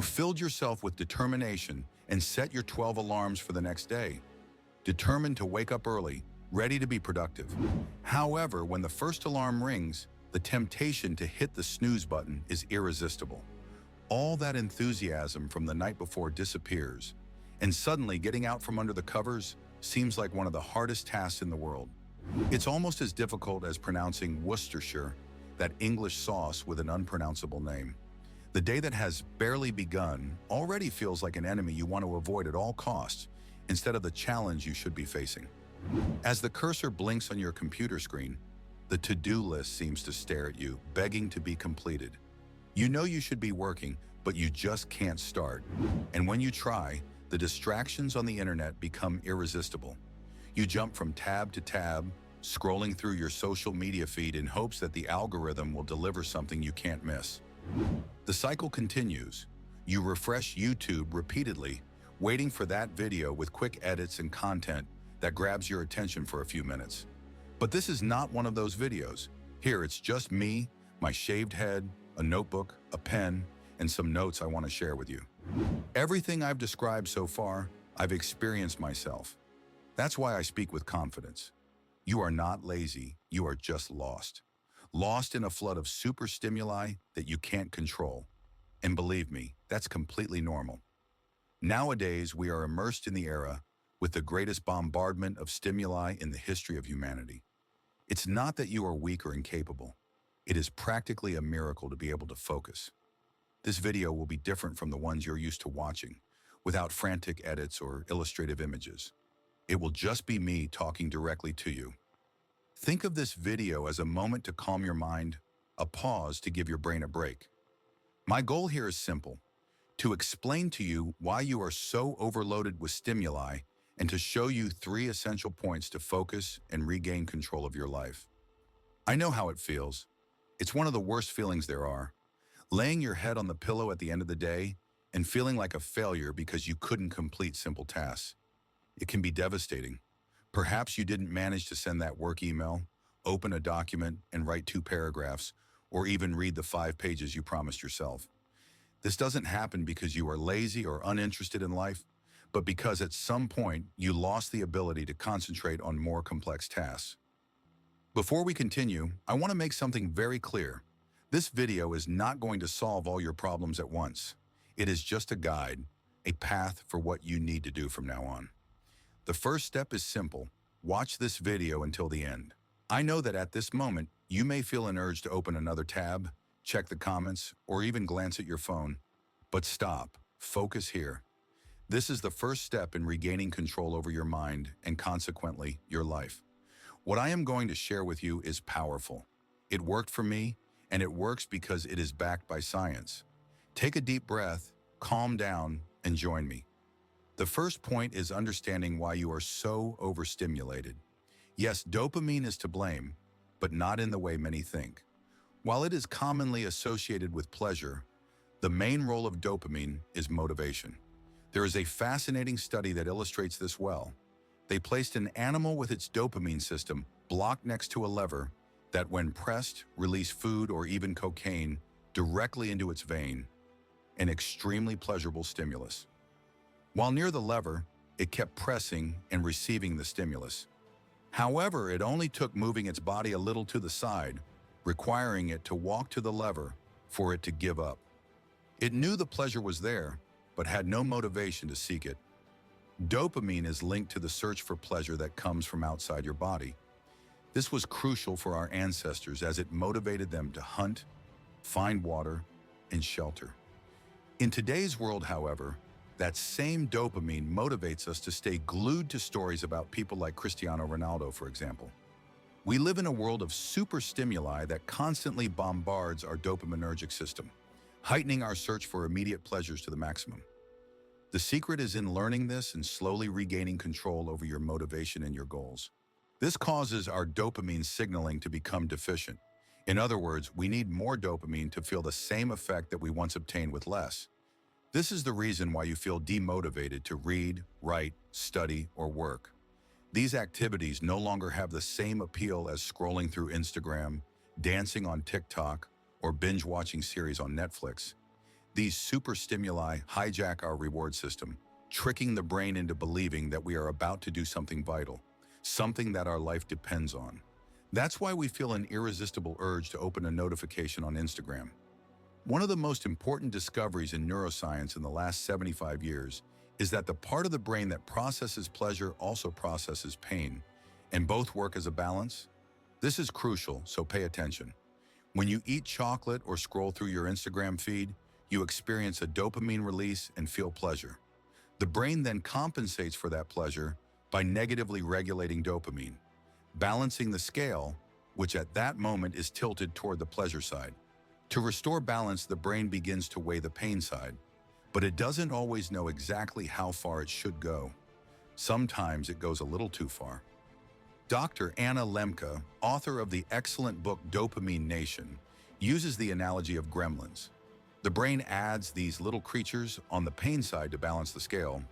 You filled yourself with determination and set your 12 alarms for the next day, determined to wake up early, ready to be productive. However, when the first alarm rings, the temptation to hit the snooze button is irresistible. All that enthusiasm from the night before disappears, and suddenly getting out from under the covers seems like one of the hardest tasks in the world. It's almost as difficult as pronouncing Worcestershire, that English sauce with an unpronounceable name. The day that has barely begun already feels like an enemy you want to avoid at all costs, instead of the challenge you should be facing. As the cursor blinks on your computer screen, the to-do list seems to stare at you, begging to be completed. You know you should be working, but you just can't start. And when you try, the distractions on the internet become irresistible. You jump from tab to tab, scrolling through your social media feed in hopes that the algorithm will deliver something you can't miss. The cycle continues. You refresh YouTube repeatedly, waiting for that video with quick edits and content that grabs your attention for a few minutes. But this is not one of those videos. Here it's just me, my shaved head, a notebook, a pen, and some notes I want to share with you. Everything I've described so far, I've experienced myself. That's why I speak with confidence. You are not lazy, you are just lost. Lost in a flood of super stimuli that you can't control. And believe me, that's completely normal. Nowadays, we are immersed in the era with the greatest bombardment of stimuli in the history of humanity. It's not that you are weak or incapable. It is practically a miracle to be able to focus. This video will be different from the ones you're used to watching, without frantic edits or illustrative images. It will just be me talking directly to you. Think of this video as a moment to calm your mind, a pause to give your brain a break. My goal here is simple: to explain to you why you are so overloaded with stimuli and to show you 3 essential points to focus and regain control of your life. I know how it feels. It's one of the worst feelings there are. Laying your head on the pillow at the end of the day and feeling like a failure because you couldn't complete simple tasks. It can be devastating. Perhaps you didn't manage to send that work email, open a document and write 2 paragraphs, or even read the 5 pages you promised yourself. This doesn't happen because you are lazy or uninterested in life, but because at some point you lost the ability to concentrate on more complex tasks. Before we continue, I want to make something very clear. This video is not going to solve all your problems at once. It is just a guide, a path for what you need to do from now on. The first step is simple. Watch this video until the end. I know that at this moment, you may feel an urge to open another tab, check the comments, or even glance at your phone. But stop. Focus here. This is the first step in regaining control over your mind and consequently, your life. What I am going to share with you is powerful. It worked for me, and it works because it is backed by science. Take a deep breath, calm down, and join me. The first point is understanding why you are so overstimulated. Yes, dopamine is to blame, but not in the way many think. While it is commonly associated with pleasure, the main role of dopamine is motivation. There is a fascinating study that illustrates this well. They placed an animal with its dopamine system blocked next to a lever that, when pressed, released food or even cocaine directly into its vein, an extremely pleasurable stimulus. While near the lever, it kept pressing and receiving the stimulus. However, it only took moving its body a little to the side, requiring it to walk to the lever for it to give up. It knew the pleasure was there, but had no motivation to seek it. Dopamine is linked to the search for pleasure that comes from outside your body. This was crucial for our ancestors as it motivated them to hunt, find water, and shelter. In today's world, however, that same dopamine motivates us to stay glued to stories about people like Cristiano Ronaldo, for example. We live in a world of super stimuli that constantly bombards our dopaminergic system, heightening our search for immediate pleasures to the maximum. The secret is in learning this and slowly regaining control over your motivation and your goals. This causes our dopamine signaling to become deficient. In other words, we need more dopamine to feel the same effect that we once obtained with less. This is the reason why you feel demotivated to read, write, study, or work. These activities no longer have the same appeal as scrolling through Instagram, dancing on TikTok, or binge-watching series on Netflix. These super stimuli hijack our reward system, tricking the brain into believing that we are about to do something vital, something that our life depends on. That's why we feel an irresistible urge to open a notification on Instagram. One of the most important discoveries in neuroscience in the last 75 years is that the part of the brain that processes pleasure also processes pain, and both work as a balance. This is crucial, so pay attention. When you eat chocolate or scroll through your Instagram feed, you experience a dopamine release and feel pleasure. The brain then compensates for that pleasure by negatively regulating dopamine, balancing the scale, which at that moment is tilted toward the pleasure side. To restore balance, the brain begins to weigh the pain side, but it doesn't always know exactly how far it should go. Sometimes it goes a little too far. Dr. Anna Lembke, author of the excellent book Dopamine Nation, uses the analogy of gremlins. The brain adds these little creatures on the pain side to balance the scale,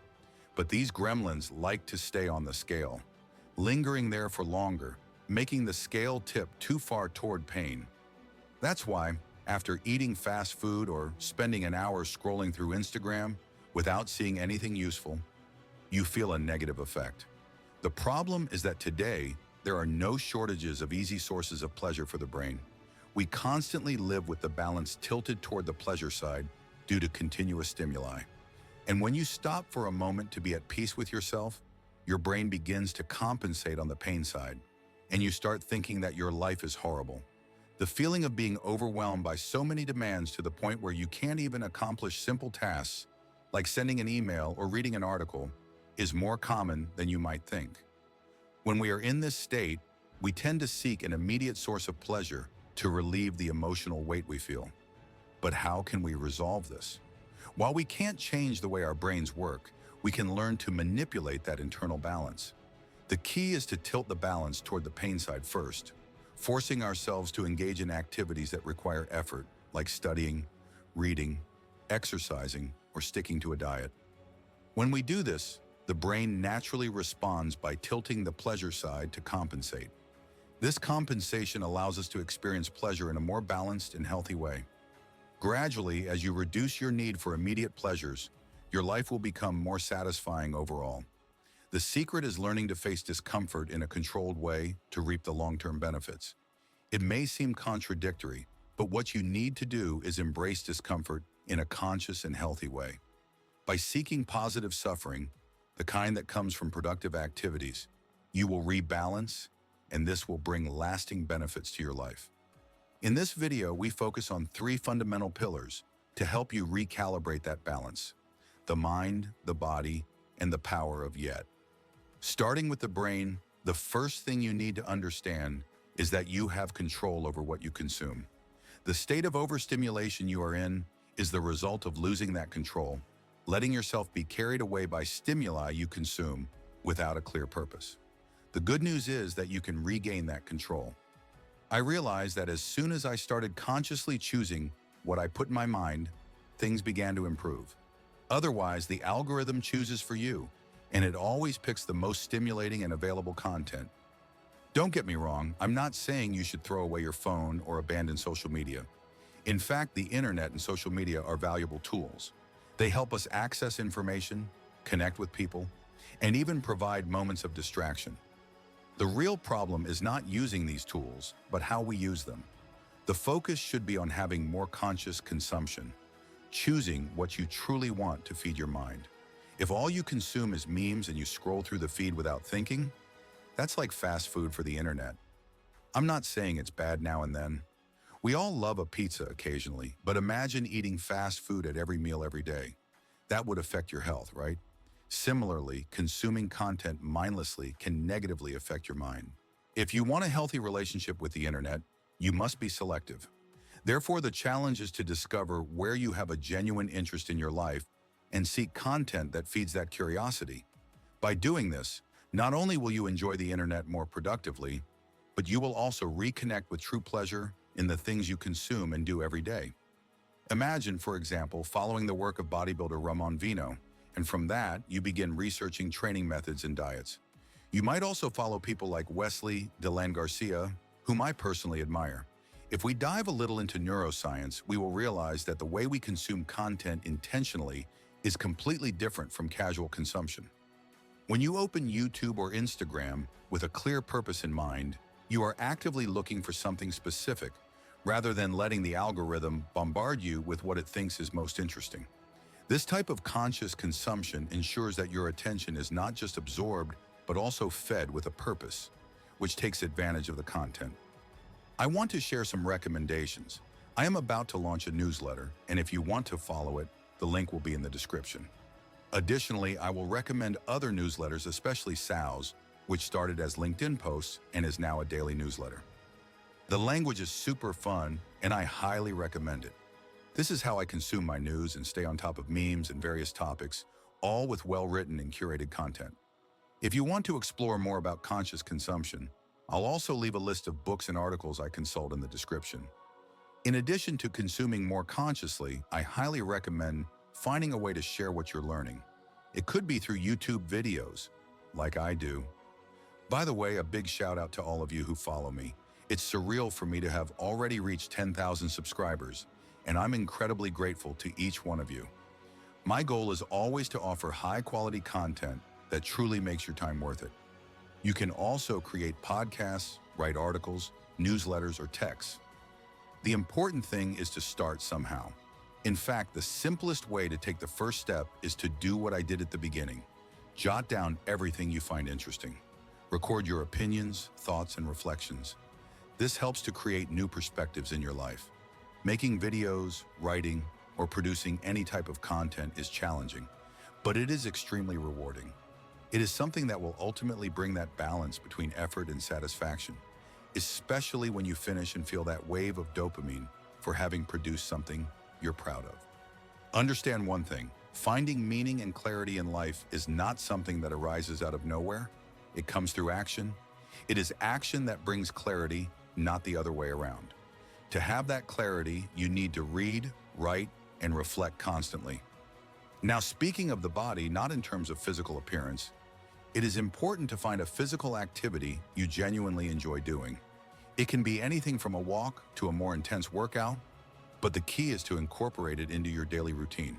but these gremlins like to stay on the scale, lingering there for longer, making the scale tip too far toward pain. That's why, after eating fast food or spending an hour scrolling through Instagram without seeing anything useful, you feel a negative effect. The problem is that today, there are no shortages of easy sources of pleasure for the brain. We constantly live with the balance tilted toward the pleasure side due to continuous stimuli. And when you stop for a moment to be at peace with yourself, your brain begins to compensate on the pain side, and you start thinking that your life is horrible. The feeling of being overwhelmed by so many demands to the point where you can't even accomplish simple tasks, like sending an email or reading an article, is more common than you might think. When we are in this state, we tend to seek an immediate source of pleasure to relieve the emotional weight we feel. But how can we resolve this? While we can't change the way our brains work, we can learn to manipulate that internal balance. The key is to tilt the balance toward the pain side first, forcing ourselves to engage in activities that require effort, like studying, reading, exercising, or sticking to a diet. When we do this, the brain naturally responds by tilting the pleasure side to compensate. This compensation allows us to experience pleasure in a more balanced and healthy way. Gradually, as you reduce your need for immediate pleasures, your life will become more satisfying overall. The secret is learning to face discomfort in a controlled way to reap the long-term benefits. It may seem contradictory, but what you need to do is embrace discomfort in a conscious and healthy way. By seeking positive suffering, the kind that comes from productive activities, you will rebalance, and this will bring lasting benefits to your life. In this video, we focus on 3 fundamental pillars to help you recalibrate that balance: the mind, the body, and the power of yet. Starting with the brain, the first thing you need to understand is that you have control over what you consume. The state of overstimulation you are in is the result of losing that control, letting yourself be carried away by stimuli you consume without a clear purpose. The good news is that you can regain that control. I realized that as soon as I started consciously choosing what I put in my mind, things began to improve. Otherwise, the algorithm chooses for you, and it always picks the most stimulating and available content. Don't get me wrong, I'm not saying you should throw away your phone or abandon social media. In fact, the internet and social media are valuable tools. They help us access information, connect with people, and even provide moments of distraction. The real problem is not using these tools, but how we use them. The focus should be on having more conscious consumption, choosing what you truly want to feed your mind. If all you consume is memes and you scroll through the feed without thinking, that's like fast food for the internet. I'm not saying it's bad now and then. We all love a pizza occasionally, but imagine eating fast food at every meal every day. That would affect your health, right? Similarly, consuming content mindlessly can negatively affect your mind. If you want a healthy relationship with the internet, you must be selective. Therefore, the challenge is to discover where you have a genuine interest in your life and seek content that feeds that curiosity. By doing this, not only will you enjoy the internet more productively, but you will also reconnect with true pleasure in the things you consume and do every day. Imagine, for example, following the work of bodybuilder Ramon Vino, and from that, you begin researching training methods and diets. You might also follow people like Wesley Delan Garcia, whom I personally admire. If we dive a little into neuroscience, we will realize that the way we consume content intentionally is completely different from casual consumption. When you open YouTube or Instagram with a clear purpose in mind, you are actively looking for something specific, rather than letting the algorithm bombard you with what it thinks is most interesting. This type of conscious consumption ensures that your attention is not just absorbed, but also fed with a purpose, which takes advantage of the content. I want to share some recommendations. I am about to launch a newsletter, and if you want to follow it, the link will be in the description. Additionally, I will recommend other newsletters, especially SAO's, which started as LinkedIn posts and is now a daily newsletter. The language is super fun, and I highly recommend it. This is how I consume my news and stay on top of memes and various topics, all with well-written and curated content. If you want to explore more about conscious consumption, I'll also leave a list of books and articles I consult in the description. In addition to consuming more consciously, I highly recommend finding a way to share what you're learning. It could be through YouTube videos, like I do. By the way, a big shout out to all of you who follow me. It's surreal for me to have already reached 10,000 subscribers, and I'm incredibly grateful to each one of you. My goal is always to offer high-quality content that truly makes your time worth it. You can also create podcasts, write articles, newsletters, or texts. The important thing is to start somehow. In fact, the simplest way to take the first step is to do what I did at the beginning. Jot down everything you find interesting. Record your opinions, thoughts, and reflections. This helps to create new perspectives in your life. Making videos, writing, or producing any type of content is challenging, but it is extremely rewarding. It is something that will ultimately bring that balance between effort and satisfaction, especially when you finish and feel that wave of dopamine for having produced something you're proud of. Understand one thing, finding meaning and clarity in life is not something that arises out of nowhere. It comes through action. It is action that brings clarity, not the other way around. To have that clarity, you need to read, write, and reflect constantly. Now, speaking of the body, not in terms of physical appearance, it is important to find a physical activity you genuinely enjoy doing. It can be anything from a walk to a more intense workout, but the key is to incorporate it into your daily routine.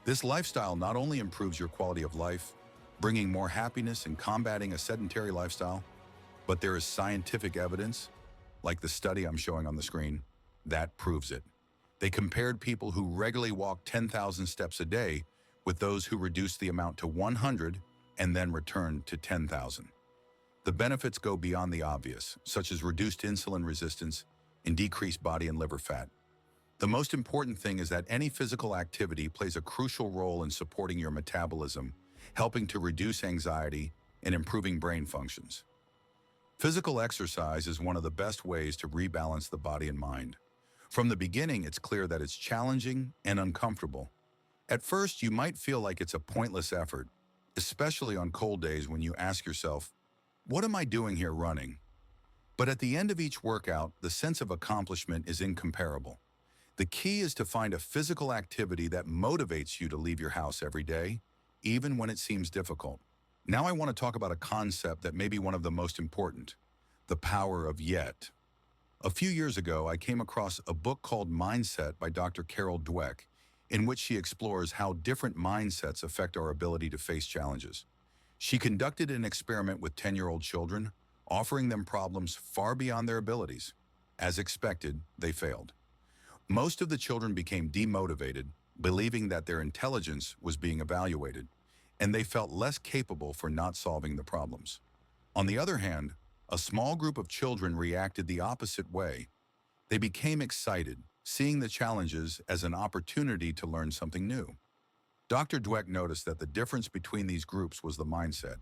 This lifestyle not only improves your quality of life, bringing more happiness and combating a sedentary lifestyle, but there is scientific evidence, like the study I'm showing on the screen, that proves it. They compared people who regularly walk 10,000 steps a day with those who reduced the amount to 100 and then returned to 10,000. The benefits go beyond the obvious, such as reduced insulin resistance and decreased body and liver fat. The most important thing is that any physical activity plays a crucial role in supporting your metabolism, helping to reduce anxiety and improving brain functions. Physical exercise is one of the best ways to rebalance the body and mind. From the beginning, it's clear that it's challenging and uncomfortable. At first, you might feel like it's a pointless effort, especially on cold days when you ask yourself, "What am I doing here running?" But at the end of each workout, the sense of accomplishment is incomparable. The key is to find a physical activity that motivates you to leave your house every day, even when it seems difficult. Now I want to talk about a concept that may be one of the most important, the power of yet. A few years ago, I came across a book called Mindset by Dr. Carol Dweck, in which she explores how different mindsets affect our ability to face challenges. She conducted an experiment with 10-year-old children, offering them problems far beyond their abilities. As expected, they failed. Most of the children became demotivated, believing that their intelligence was being evaluated, and they felt less capable for not solving the problems. On the other hand, a small group of children reacted the opposite way. They became excited, seeing the challenges as an opportunity to learn something new. Dr. Dweck noticed that the difference between these groups was the mindset.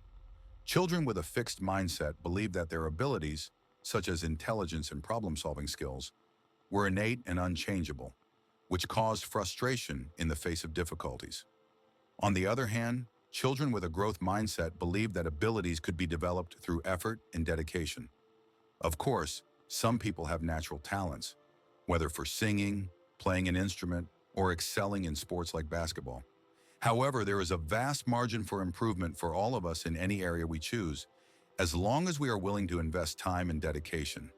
Children with a fixed mindset believed that their abilities, such as intelligence and problem-solving skills, were innate and unchangeable, which caused frustration in the face of difficulties. On the other hand, children with a growth mindset believed that abilities could be developed through effort and dedication. Of course, some people have natural talents, whether for singing, playing an instrument, or excelling in sports like basketball. However, there is a vast margin for improvement for all of us in any area we choose, as long as we are willing to invest time and dedication.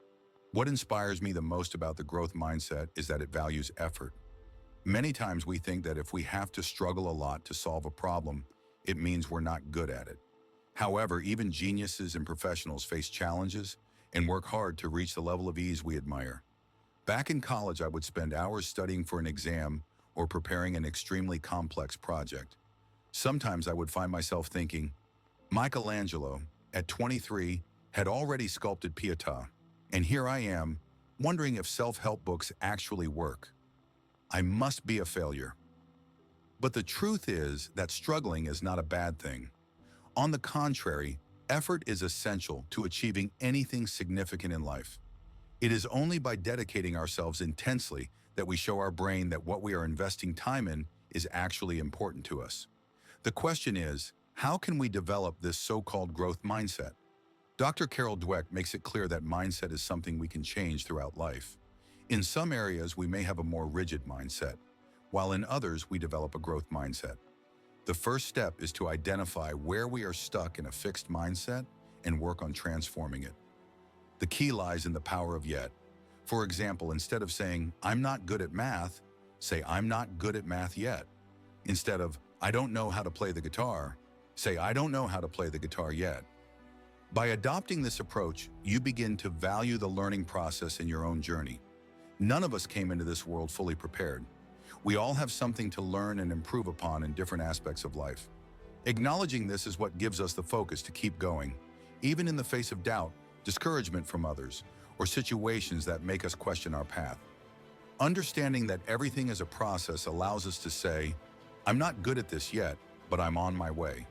What inspires me the most about the growth mindset is that it values effort. Many times we think that if we have to struggle a lot to solve a problem, it means we're not good at it. However, even geniuses and professionals face challenges and work hard to reach the level of ease we admire. Back in college, I would spend hours studying for an exam or preparing an extremely complex project. Sometimes I would find myself thinking, Michelangelo, at 23, had already sculpted Pietà, and here I am, wondering if self-help books actually work. I must be a failure. But the truth is that struggling is not a bad thing. On the contrary, effort is essential to achieving anything significant in life. It is only by dedicating ourselves intensely that we show our brain that what we are investing time in is actually important to us. The question is, how can we develop this so-called growth mindset? Dr. Carol Dweck makes it clear that mindset is something we can change throughout life. In some areas, we may have a more rigid mindset, while in others, we develop a growth mindset. The first step is to identify where we are stuck in a fixed mindset and work on transforming it. The key lies in the power of yet. For example, instead of saying, I'm not good at math, say, I'm not good at math yet. Instead of, I don't know how to play the guitar, say, I don't know how to play the guitar yet. By adopting this approach, you begin to value the learning process in your own journey. None of us came into this world fully prepared. We all have something to learn and improve upon in different aspects of life. Acknowledging this is what gives us the focus to keep going, even in the face of doubt, discouragement from others, or situations that make us question our path. Understanding that everything is a process allows us to say, I'm not good at this yet, but I'm on my way.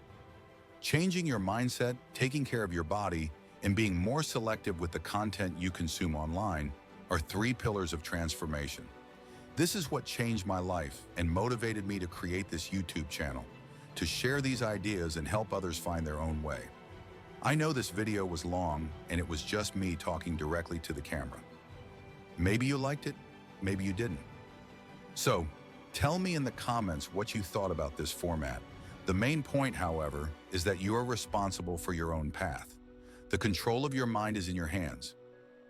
Changing your mindset, taking care of your body, and being more selective with the content you consume online are 3 pillars of transformation. This is what changed my life and motivated me to create this YouTube channel, to share these ideas and help others find their own way. I know this video was long and it was just me talking directly to the camera. Maybe you liked it, maybe you didn't. So, tell me in the comments what you thought about this format. The main point, however, is that you are responsible for your own path. The control of your mind is in your hands.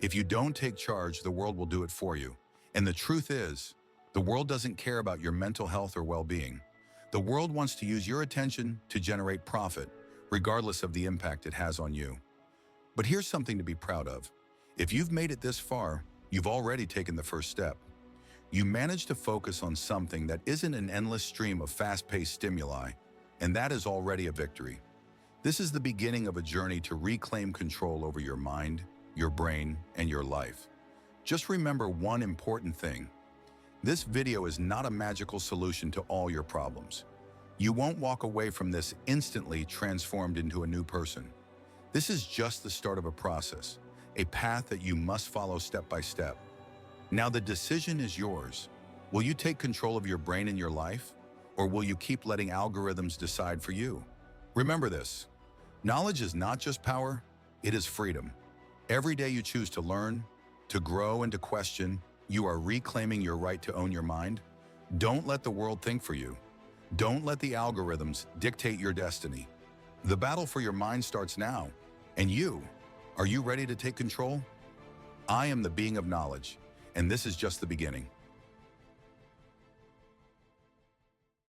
If you don't take charge, the world will do it for you. And the truth is, the world doesn't care about your mental health or well-being. The world wants to use your attention to generate profit, regardless of the impact it has on you. But here's something to be proud of. If you've made it this far, you've already taken the first step. You managed to focus on something that isn't an endless stream of fast-paced stimuli, and that is already a victory. This is the beginning of a journey to reclaim control over your mind, your brain, and your life. Just remember one important thing. This video is not a magical solution to all your problems. You won't walk away from this instantly transformed into a new person. This is just the start of a process, a path that you must follow step by step. Now the decision is yours. Will you take control of your brain and your life? Or will you keep letting algorithms decide for you? Remember this, knowledge is not just power, it is freedom. Every day you choose to learn, to grow, and to question, you are reclaiming your right to own your mind. Don't let the world think for you. Don't let the algorithms dictate your destiny. The battle for your mind starts now. And you, are you ready to take control? I am the being of knowledge, and this is just the beginning.